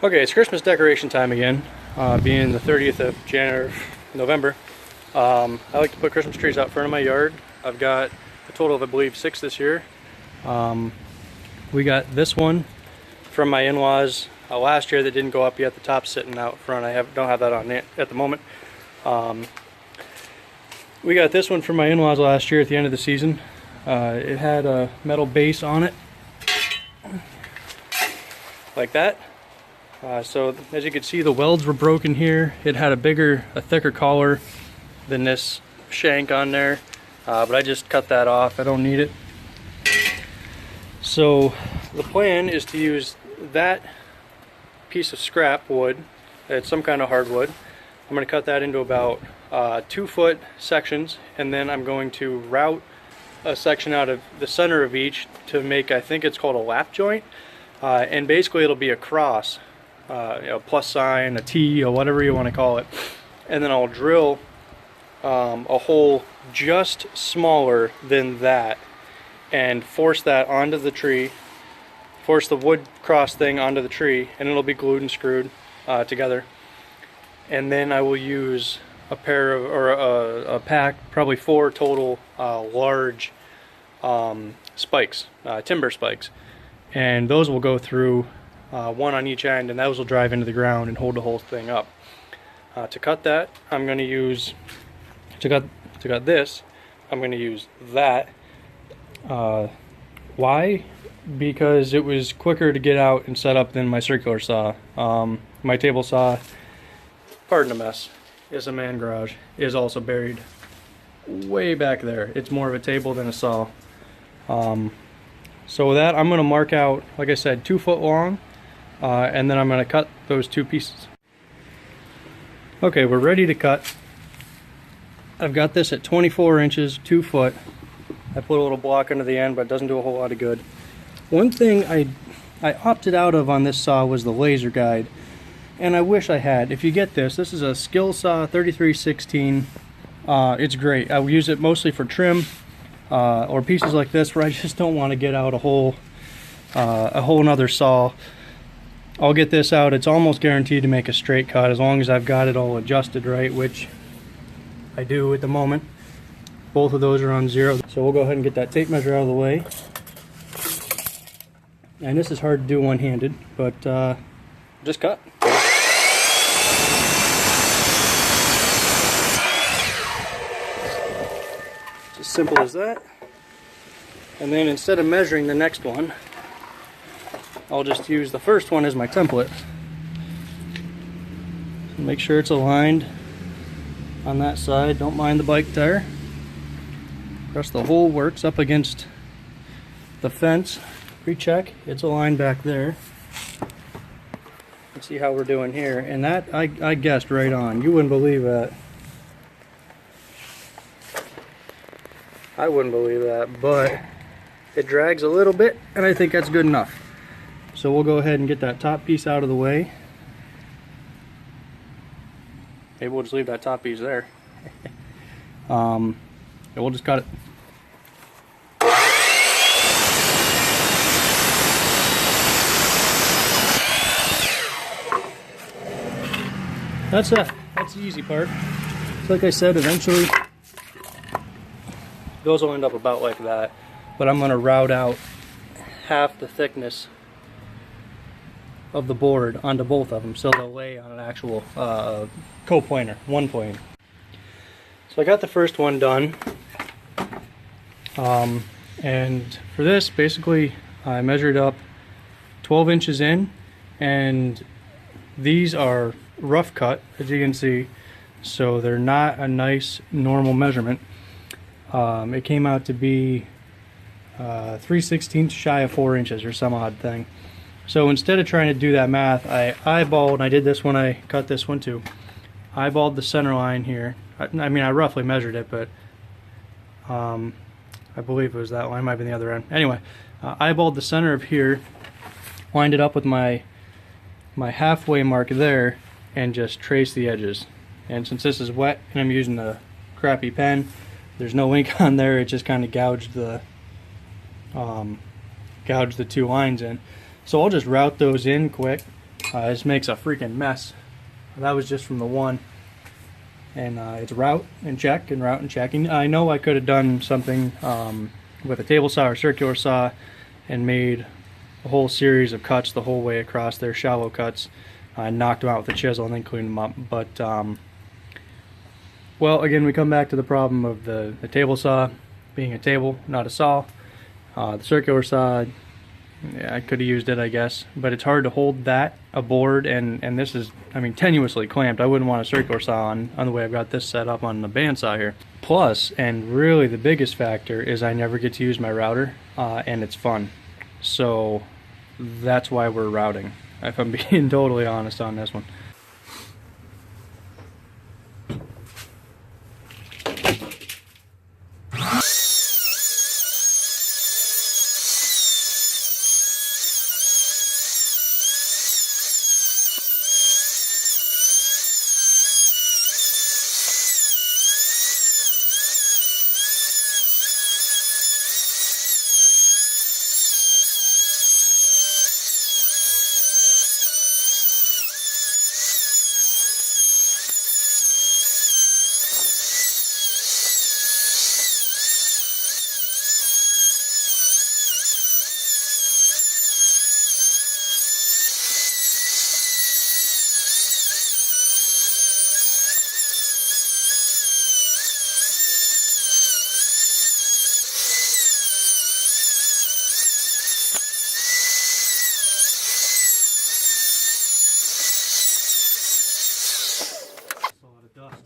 Okay, it's Christmas decoration time again, being the 30th of November. I like to put Christmas trees out front of my yard. I've got a total of, I believe, 6 this year. We got this one from my in-laws last year that didn't go up yet. The top's sitting out front. Don't have that on it at the moment. We got this one from my in-laws last year at the end of the season. It had a metal base on it, like that. So as you can see, the welds were broken here. It had a thicker collar than this shank on there, but I just cut that off. I don't need it. So the plan is to use that piece of scrap wood. It's some kind of hardwood. I'm going to cut that into about 2-foot sections, and then I'm going to route a section out of the center of each to make, I think it's called a lap joint, and basically it'll be a cross. Plus sign, a T, or whatever you want to call it, and then I'll drill a hole just smaller than that and force that onto the tree, force the wood cross thing onto the tree, and it'll be glued and screwed together. And then I will use a pair of, or a pack, probably 4 total large spikes, timber spikes, and those will go through one on each end, and those will drive into the ground and hold the whole thing up. To cut that, I'm going to use, to cut this, I'm going to use that. Why? Because it was quicker to get out and set up than my circular saw. My table saw, pardon the mess, is a man garage, is also buried way back there. It's more of a table than a saw. So with that, I'm going to mark out, like I said, 2 foot long. And then I'm going to cut those 2 pieces. Okay, we're ready to cut. I've got this at 24 inches, 2 foot. I put a little block under the end, but it doesn't do a whole lot of good. One thing I opted out of on this saw was the laser guide, and I wish I had. If you get this is a skill saw 3316. It's great. I use it mostly for trim or pieces like this where I just don't want to get out a whole nother saw. I'll get this out. It's almost guaranteed to make a straight cut as long as I've got it all adjusted right, which I do at the moment. Both of those are on 0. So we'll go ahead and get that tape measure out of the way. And this is hard to do one-handed, but just cut. It's as simple as that. And then instead of measuring the next one, I'll just use the first one as my template. Make sure it's aligned on that side. Don't mind the bike tire. The rest of the hole works up against the fence. Recheck, it's aligned back there. Let's see how we're doing here. And that, I guessed right on. You wouldn't believe that. I wouldn't believe that, but it drags a little bit, and I think that's good enough. So we'll go ahead and get that top piece out of the way. Maybe we'll just leave that top piece there. And we'll just cut it. That's it. That's the easy part. So like I said, eventually those will end up about like that. But I'm going to route out half the thickness of the board onto both of them, so they'll lay on an actual co-pointer, one point. So I got the first one done, and for this, basically, I measured up 12 inches in, and these are rough cut, as you can see, so they're not a nice normal measurement. It came out to be 3/16 shy of 4 inches or some odd thing. So instead of trying to do that math, I eyeballed, and I did this when I cut this one too. Eyeballed the center line here. I mean, I roughly measured it, but I believe it was that line, might be the other end. Anyway, eyeballed the center of here, lined it up with my halfway mark there, and just traced the edges. And since this is wet and I'm using a crappy pen, there's no ink on there. It just kind of gouged the 2 lines in. So I'll just route those in quick. This makes a freaking mess. That was just from the one. And it's route and check and route and check. And I know I could have done something with a table saw or circular saw and made a whole series of cuts the whole way across there, shallow cuts. I knocked them out with a chisel and then cleaned them up. But, well, again, we come back to the problem of the table saw being a table, not a saw. The circular saw, yeah, I could have used it, I guess, but it's hard to hold that, a board, and this is, I mean, tenuously clamped. I wouldn't want a circular saw on the way I've got this set up on the bandsaw here. Plus, and really the biggest factor, is I never get to use my router, and it's fun. So that's why we're routing, if I'm being totally honest on this one. Dust.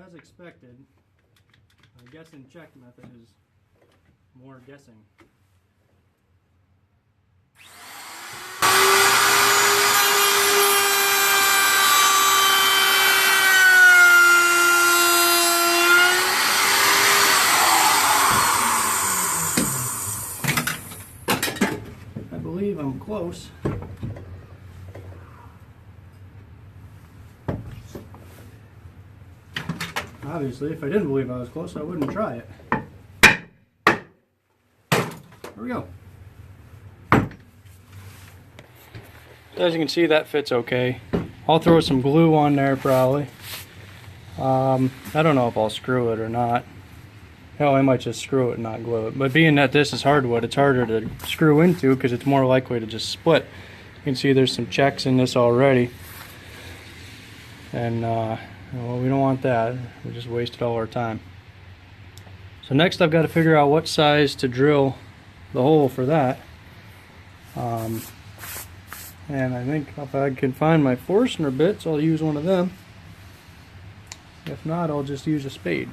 As expected, my guess and check method is more guessing. I believe I'm close. Obviously, if I didn't believe I was close, I wouldn't try it. There we go. As you can see, that fits okay. I'll throw some glue on there probably. I don't know if I'll screw it or not. Hell, I might just screw it and not glue it. But being that this is hardwood, it's harder to screw into because it's more likely to just split. You can see there's some checks in this already. And well, we don't want that. We just wasted all our time. So next I've got to figure out what size to drill the hole for that. And I think if I can find my Forstner bits, I'll use one of them. If not, I'll just use a spade.